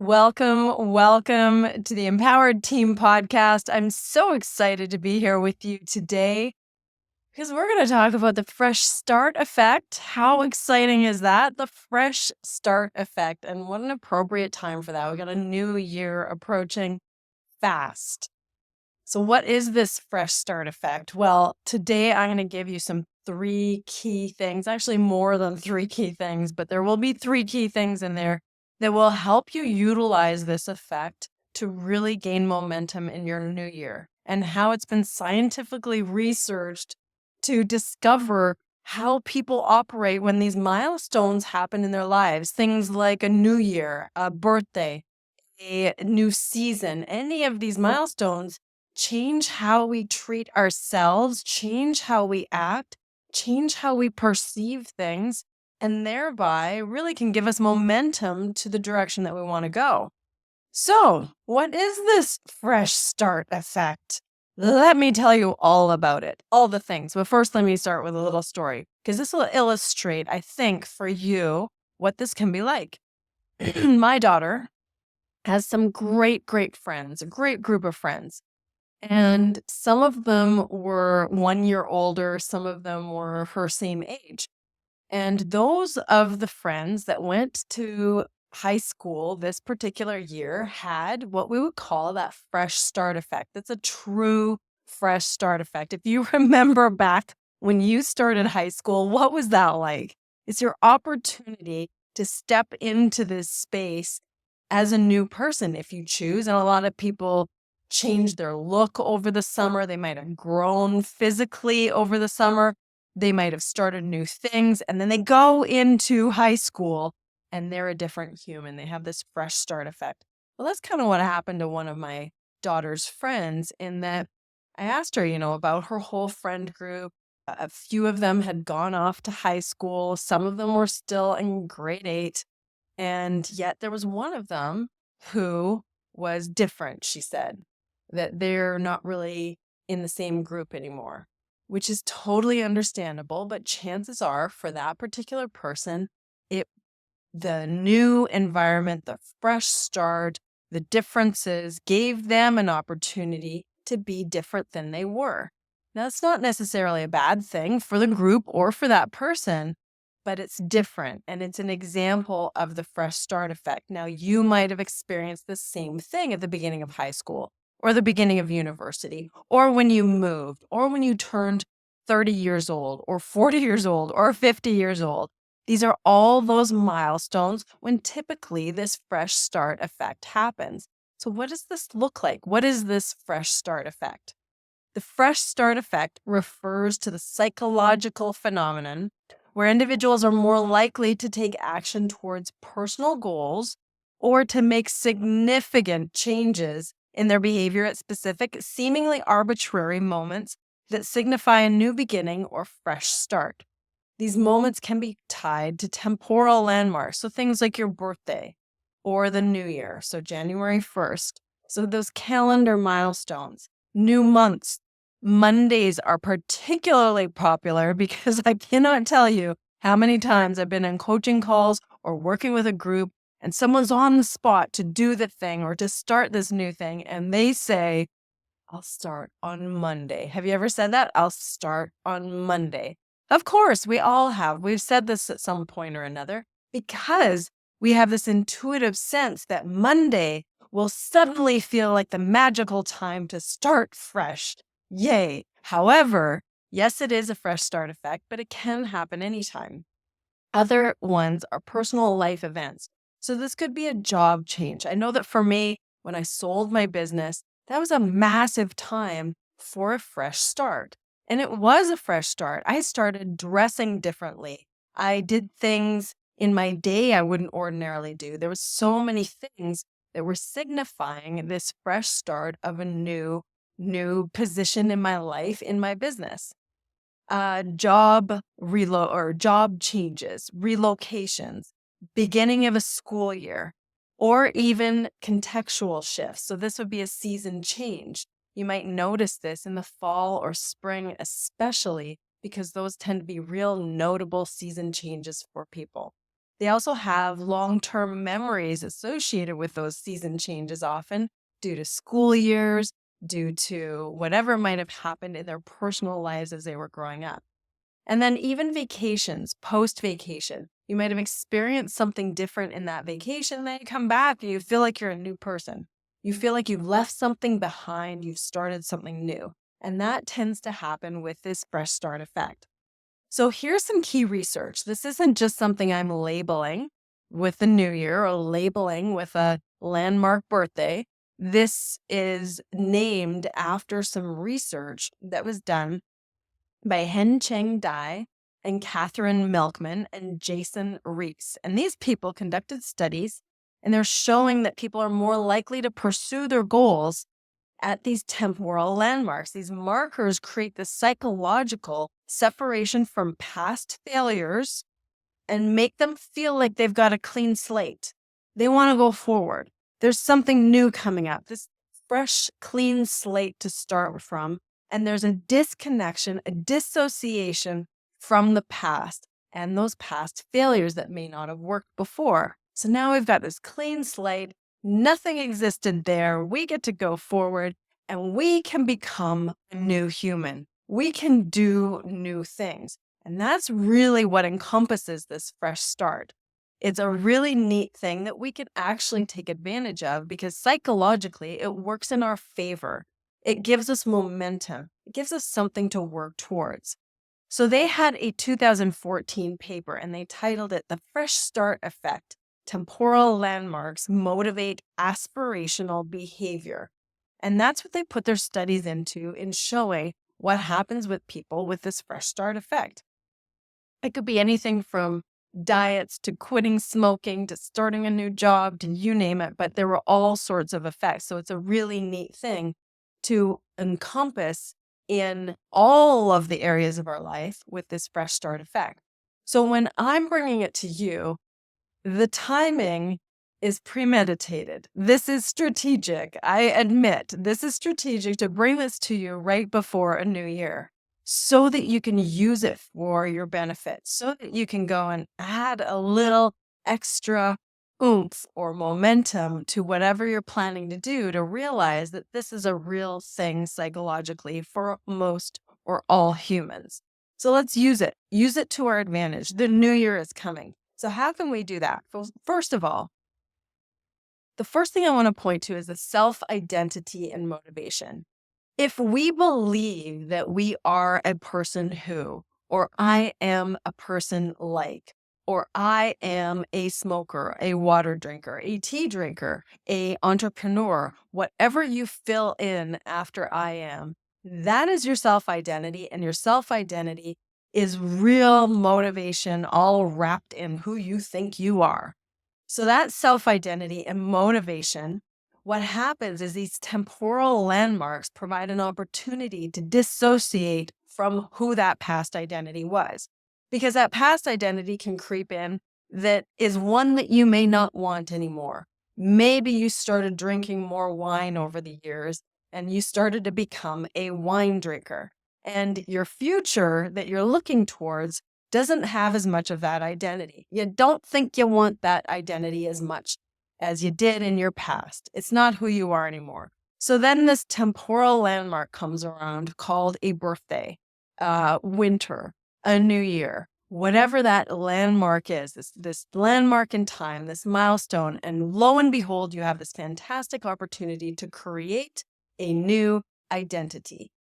Welcome to the Empowered Team Podcast. I'm so excited to be here with you today because we're going to talk about the fresh start effect. How exciting is that? The fresh start effect. And what an appropriate time for that. We got a new year approaching fast. So, what is this fresh start effect? Well, today I'm going to give you some 3 key things, actually, more than 3 key things, but there will be 3 key things in there that will help you utilize this effect to really gain momentum in your new year, and how it's been scientifically researched to discover how people operate when these milestones happen in their lives. Things like a new year, a birthday, a new season, any of these milestones change how we treat ourselves, change how we act, change how we perceive things, and thereby really can give us momentum to the direction that we want to go. So, what is this fresh start effect? Let me tell you all about it, all the things. But first, let me start with a little story because this will illustrate, I think, for you what this can be like. My daughter has some great friends, a great group of friends. And some of them were 1 year older, some of them were her same age. And those of the friends that went to high school this particular year had what we would call that fresh start effect. It's a true fresh start effect. If you remember back when you started high school, what was that like? It's your opportunity to step into this space as a new person if you choose. And a lot of people change their look over the summer. They might have grown physically over the summer. They might have started new things, and then they go into high school and they're a different human. They have this fresh start effect. Well, that's kind of what happened to one of my daughter's friends, in that I asked her, about her whole friend group. A few of them had gone off to high school. Some of them were still in grade 8. And yet there was one of them who was different, she said, that they're not really in the same group anymore, which is totally understandable. But chances are for that particular person, the new environment, the fresh start, the differences gave them an opportunity to be different than they were. Now, it's not necessarily a bad thing for the group or for that person, but it's different, and it's an example of the fresh start effect. Now, you might have experienced the same thing at the beginning of high school or the beginning of university, or when you moved, or when you turned 30 years old or 40 years old or 50 years old. These are all those milestones when typically this fresh start effect happens. So what does this look like? What is this fresh start effect? The fresh start effect refers to the psychological phenomenon where individuals are more likely to take action towards personal goals or to make significant changes in their behavior at specific, seemingly arbitrary moments that signify a new beginning or fresh start. These moments can be tied to temporal landmarks, so things like your birthday or the new year, so January 1st. So those calendar milestones, new months. Mondays are particularly popular because I cannot tell you how many times I've been in coaching calls or working with a group and someone's on the spot to do the thing or to start this new thing, and they say, I'll start on Monday. Have you ever said that? I'll start on Monday. Of course, we all have. We've said this at some point or another because we have this intuitive sense that Monday will suddenly feel like the magical time to start fresh. Yay. However, yes, it is a fresh start effect, but it can happen anytime. Other ones are personal life events. So this could be a job change. I know that for me, when I sold my business, that was a massive time for a fresh start. And it was a fresh start. I started dressing differently. I did things in my day I wouldn't ordinarily do. There was so many things that were signifying this fresh start of a new position in my life, in my business. Job changes, relocations, beginning of a school year, or even contextual shifts. So this would be a season change. You might notice this in the fall or spring, especially because those tend to be real notable season changes for people. They also have long-term memories associated with those season changes, often due to school years, due to whatever might have happened in their personal lives as they were growing up. And then even vacations, post-vacation, you might have experienced something different in that vacation. Then you come back and you feel like you're a new person. You feel like you've left something behind, you've started something new. And that tends to happen with this fresh start effect. So here's some key research. This isn't just something I'm labeling with the new year or labeling with a landmark birthday. This is named after some research that was done by Hengchen and Katherine Milkman and Jason Reese. And these people conducted studies, and they're showing that people are more likely to pursue their goals at these temporal landmarks. These markers create the psychological separation from past failures and make them feel like they've got a clean slate. They want to go forward. There's something new coming up, this fresh, clean slate to start from. And there's a disconnection, a dissociation from the past and those past failures that may not have worked before. So now we've got this clean slate. Nothing existed there. We get to go forward and we can become a new human. We can do new things. And that's really what encompasses this fresh start. It's a really neat thing that we can actually take advantage of because psychologically it works in our favor. It gives us momentum. It gives us something to work towards. So they had a 2014 paper and they titled it The Fresh Start Effect. Temporal landmarks motivate aspirational behavior. And that's what they put their studies into in showing what happens with people with this fresh start effect. It could be anything from diets to quitting smoking to starting a new job to you name it, but there were all sorts of effects. So it's a really neat thing to encompass in all of the areas of our life with this fresh start effect. So when I'm bringing it to you, the timing is premeditated. This is strategic. I admit this is strategic to bring this to you right before a new year so that you can use it for your benefit, so that you can go and add a little extra oomph or momentum to whatever you're planning to do to realize that this is a real thing psychologically for most or all humans. So let's use it. Use it to our advantage. The new year is coming. So how can we do that? First of all, the first thing I want to point to is the self-identity and motivation. If we believe that we are a person who, or I am a person like, or I am a smoker, a water drinker, a tea drinker, a entrepreneur, whatever you fill in after I am, that is your self-identity, and your self-identity is real motivation all wrapped in who you think you are. So that self-identity and motivation, what happens is these temporal landmarks provide an opportunity to dissociate from who that past identity was. Because that past identity can creep in that is one that you may not want anymore. Maybe you started drinking more wine over the years and you started to become a wine drinker. And your future that you're looking towards doesn't have as much of that identity. You don't think you want that identity as much as you did in your past. It's not who you are anymore. So then this temporal landmark comes around called a birthday, winter, a new year, whatever that landmark is, this landmark in time, this milestone. And lo and behold, you have this fantastic opportunity to create a new identity.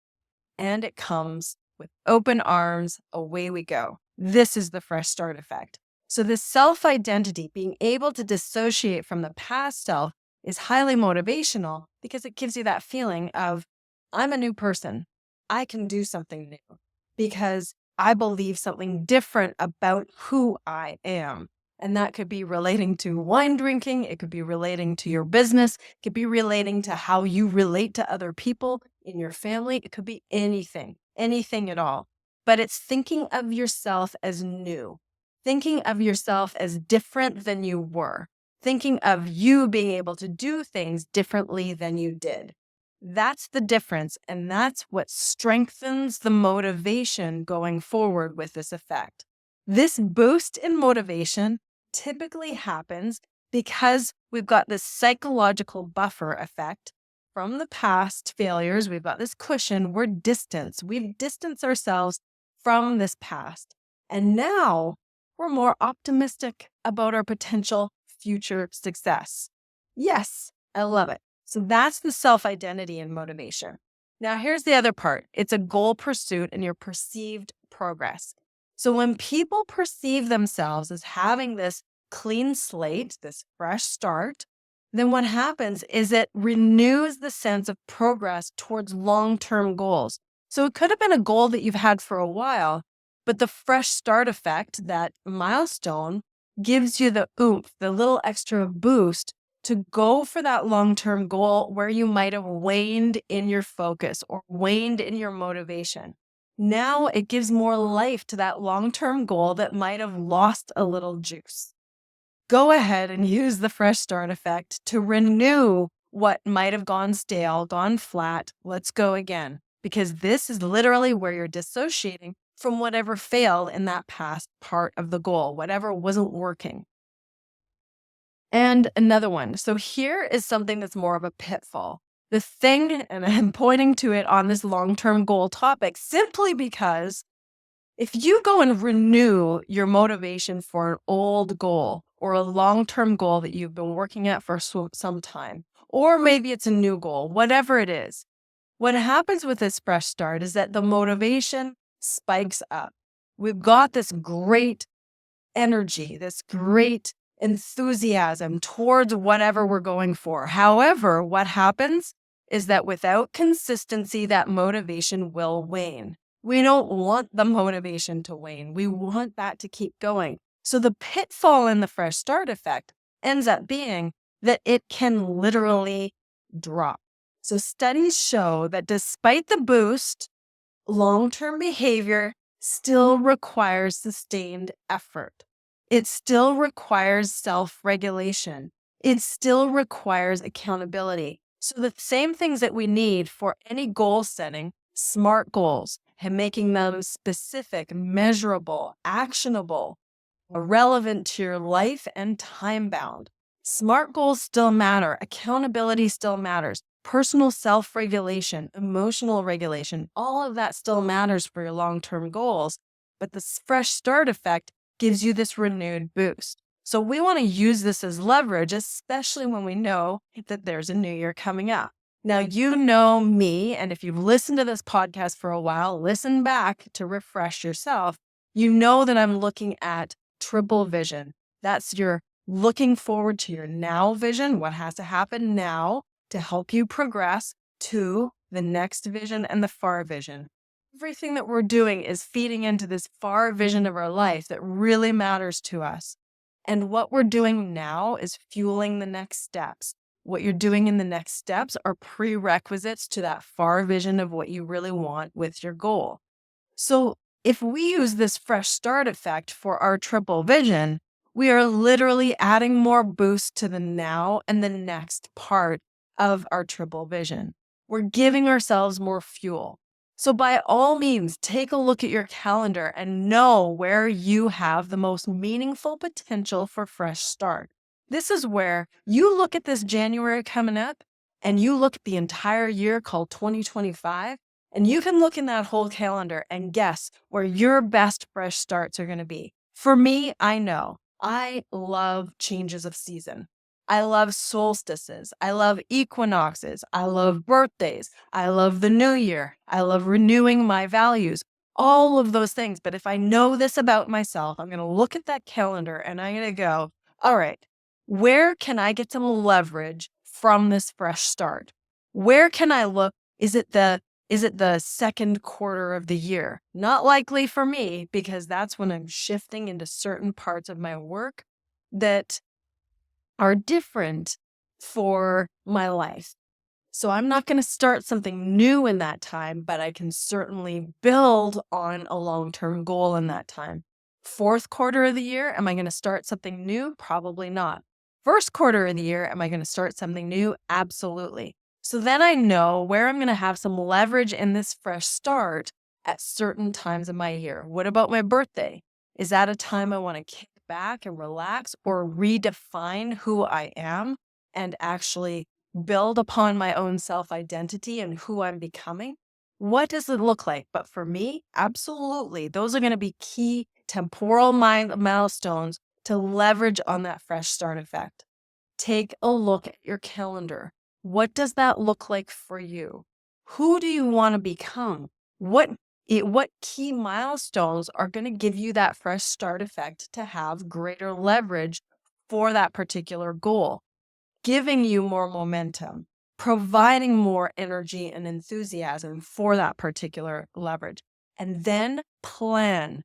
And it comes with open arms, away we go. This is the fresh start effect. So this self-identity, being able to dissociate from the past self, is highly motivational because it gives you that feeling of, I'm a new person. I can do something new because I believe something different about who I am. And that could be relating to wine drinking. It could be relating to your business. It could be relating to how you relate to other people in your family. It could be anything at all. But it's thinking of yourself as new, thinking of yourself as different than you were, thinking of you being able to do things differently than you did. That's the difference. And that's what strengthens the motivation going forward with this effect. This boost in motivation typically happens because we've got this psychological buffer effect from the past failures. We've got this cushion. We're distanced. We've distanced ourselves from this past. And now we're more optimistic about our potential future success. Yes, I love it. So that's the self-identity and motivation. Now, here's the other part. It's a goal pursuit and your perceived progress. So when people perceive themselves as having this clean slate, this fresh start, then what happens is it renews the sense of progress towards long-term goals. So it could have been a goal that you've had for a while, but the fresh start effect, that milestone, gives you the oomph, the little extra boost to go for that long-term goal where you might have waned in your focus or waned in your motivation. Now it gives more life to that long-term goal that might have lost a little juice. Go ahead and use the fresh start effect to renew what might have gone stale, gone flat. Let's go again, because this is literally where you're dissociating from whatever failed in that past part of the goal, whatever wasn't working. And another one. So here is something that's more of a pitfall. The thing, and I'm pointing to it on this long-term goal topic, simply because if you go and renew your motivation for an old goal or a long-term goal that you've been working at for some time, or maybe it's a new goal, whatever it is, what happens with this fresh start is that the motivation spikes up. We've got this great energy, this great enthusiasm towards whatever we're going for. However, what happens is that without consistency, that motivation will wane. We don't want the motivation to wane. We want that to keep going. So the pitfall in the fresh start effect ends up being that it can literally drop. So studies show that despite the boost, long-term behavior still requires sustained effort. It still requires self-regulation. It still requires accountability. So the same things that we need for any goal setting, SMART goals, and making them specific, measurable, actionable, relevant to your life and time-bound. SMART goals still matter. Accountability still matters. Personal self-regulation, emotional regulation, all of that still matters for your long-term goals. But the fresh start effect gives you this renewed boost. So we want to use this as leverage, especially when we know that there's a new year coming up. Now, you know me, and if you've listened to this podcast for a while, listen back to refresh yourself. You know that I'm looking at triple vision. That's your looking forward to your now vision, what has to happen now to help you progress to the next vision and the far vision. Everything that we're doing is feeding into this far vision of our life that really matters to us. And what we're doing now is fueling the next steps. What you're doing in the next steps are prerequisites to that far vision of what you really want with your goal. So if we use this fresh start effect for our triple vision, we are literally adding more boost to the now and the next part of our triple vision. We're giving ourselves more fuel. So by all means, take a look at your calendar and know where you have the most meaningful potential for fresh start. This is where you look at this January coming up and you look at the entire year called 2025, and you can look in that whole calendar and guess where your best fresh starts are going to be. For me, I know I love changes of season. I love solstices. I love equinoxes. I love birthdays. I love the new year. I love renewing my values, all of those things. But if I know this about myself, I'm going to look at that calendar and I'm going to go, all right, where can I get some leverage from this fresh start? Where can I look? Is it the second quarter of the year? Not likely for me, because that's when I'm shifting into certain parts of my work that are different for my life. So I'm not going to start something new in that time, but I can certainly build on a long-term goal in that time. Fourth quarter of the year, am I going to start something new? Probably not. First quarter of the year, am I going to start something new? Absolutely. So then I know where I'm going to have some leverage in this fresh start at certain times of my year. What about my birthday? Is that a time I want to kick back and relax or redefine who I am and actually build upon my own self-identity and who I'm becoming, what does it look like? But for me, absolutely, those are going to be key temporal milestones to leverage on that fresh start effect. Take a look at your calendar. What does that look like for you? Who do you want to become? What key milestones are going to give you that fresh start effect to have greater leverage for that particular goal, giving you more momentum, providing more energy and enthusiasm for that particular leverage? And then plan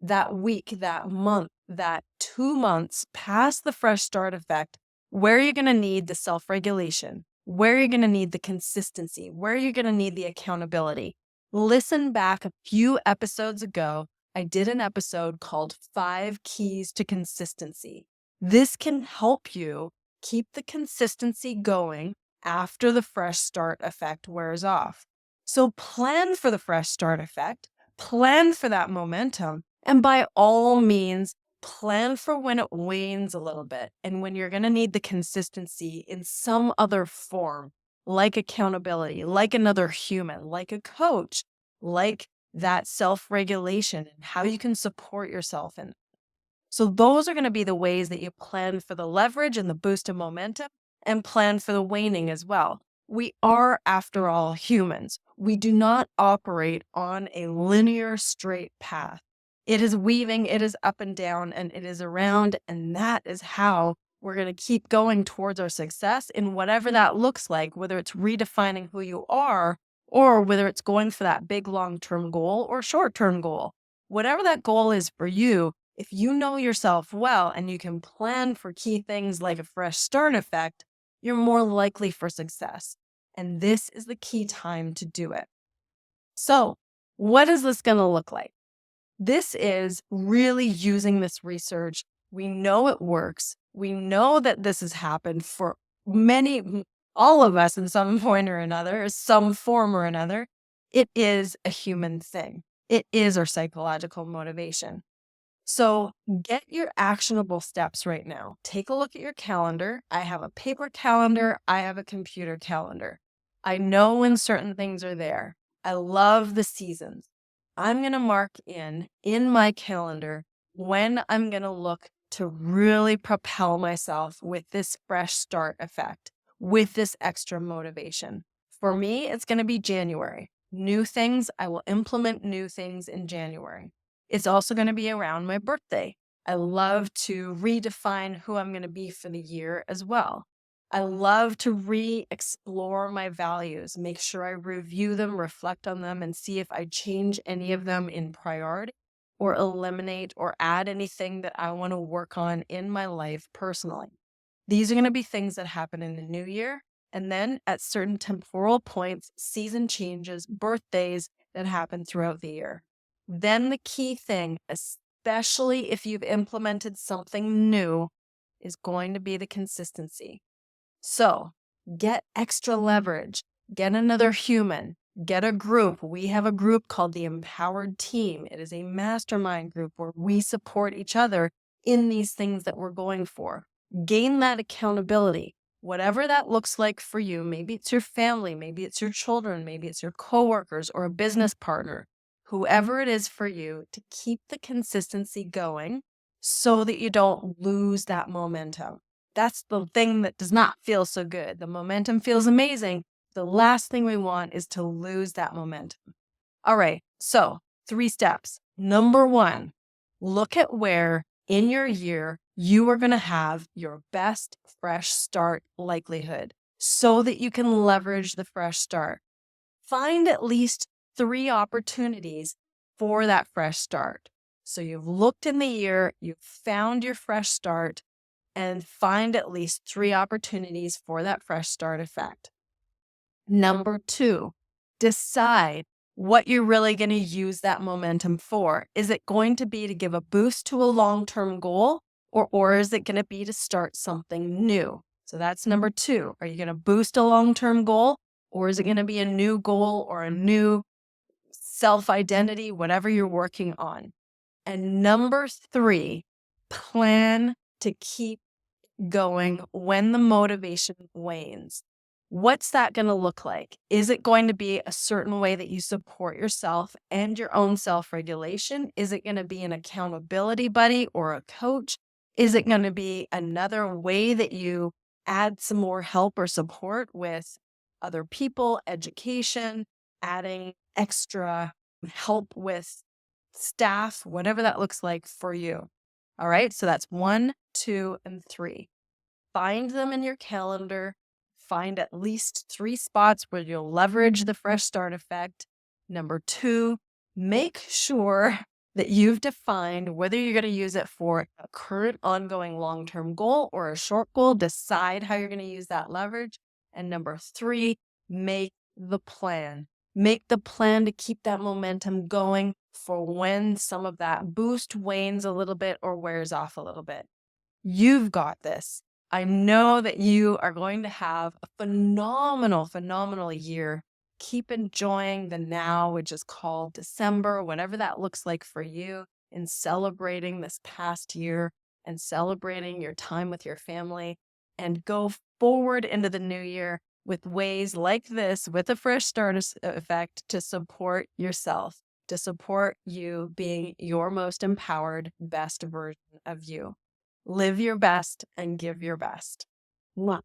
that week, that month, that 2 months past the fresh start effect, where you're going to need the self-regulation, where you're going to need the consistency, where you're going to need the accountability. Listen back a few episodes ago. I did an episode called 5 Keys to Consistency. This can help you keep the consistency going after the fresh start effect wears off. So plan for the fresh start effect, plan for that momentum, and by all means, plan for when it wanes a little bit and when you're going to need the consistency in some other form, like accountability, like another human, like a coach, like that self-regulation and how you can support yourself. And so those are going to be the ways that you plan for the leverage and the boost of momentum and plan for the waning as well. We are, after all, humans. We do not operate on a linear, straight path. It is weaving, it is up and down, and it is around, and that is how we're going to keep going towards our success in whatever that looks like, whether it's redefining who you are or whether it's going for that big long-term goal or short-term goal. Whatever that goal is for you, if you know yourself well and you can plan for key things like a fresh start effect, you're more likely for success. And this is the key time to do it. So, what is this going to look like? This is really using this research. We know it works. We know that this has happened for all of us in some point or another, some form or another. It is a human thing. It is our psychological motivation. So get your actionable steps right now. Take a look at your calendar. I have a paper calendar. I have a computer calendar. I know when certain things are there. I love the seasons. I'm going to mark in my calendar when I'm going to look to really propel myself with this fresh start effect, with this extra motivation. For me, it's going to be January. New things, I will implement new things in January. It's also going to be around my birthday. I love to redefine who I'm going to be for the year as well. I love to re-explore my values, make sure I review them, reflect on them, and see if I change any of them in priority or eliminate or add anything that I want to work on in my life personally. These are going to be things that happen in the new year. And then at certain temporal points, season changes, birthdays that happen throughout the year. Then the key thing, especially if you've implemented something new, is going to be the consistency. So get extra leverage, get another human, get a group. We have a group called the Empowered Team. It is a mastermind group where we support each other in these things that we're going for. Gain that accountability, whatever that looks like for you. Maybe it's your family, maybe it's your children, maybe it's your coworkers or a business partner, whoever it is for you, to keep the consistency going so that you don't lose that momentum. That's the thing that does not feel so good. The momentum feels amazing. The last thing we want is to lose that momentum. All right, so 3 steps. Number 1, look at where in your year you are going to have your best fresh start likelihood so that you can leverage the fresh start. Find at least 3 opportunities for that fresh start. So you've looked in the year, you've found your fresh start, and find at least 3 opportunities for that fresh start effect. Number 2, decide what you're really going to use that momentum for. Is it going to be to give a boost to a long-term goal, or is it going to be to start something new? So that's number 2. Are you going to boost a long-term goal, or is it going to be a new goal or a new self-identity, whatever you're working on? And number 3, plan to keep going when the motivation wanes. What's that going to look like? Is it going to be a certain way that you support yourself and your own self-regulation? Is it going to be an accountability buddy or a coach? Is it going to be another way that you add some more help or support with other people, education, adding extra help with staff, whatever that looks like for you? All right, so that's 1, 2, and 3. Find them in your calendar. Find at least 3 spots where you'll leverage the fresh start effect. Number 2, make sure that you've defined whether you're going to use it for a current ongoing long-term goal or a short goal. Decide how you're going to use that leverage. And number 3, make the plan. Make the plan to keep that momentum going for when some of that boost wanes a little bit or wears off a little bit. You've got this. I know that you are going to have a phenomenal year. Keep enjoying the now, which is called December, whatever that looks like for you, in celebrating this past year and celebrating your time with your family, and go forward into the new year with ways like this, with a fresh start effect, to support yourself, to support you being your most empowered, best version of you. Live your best and give your best. Mwah.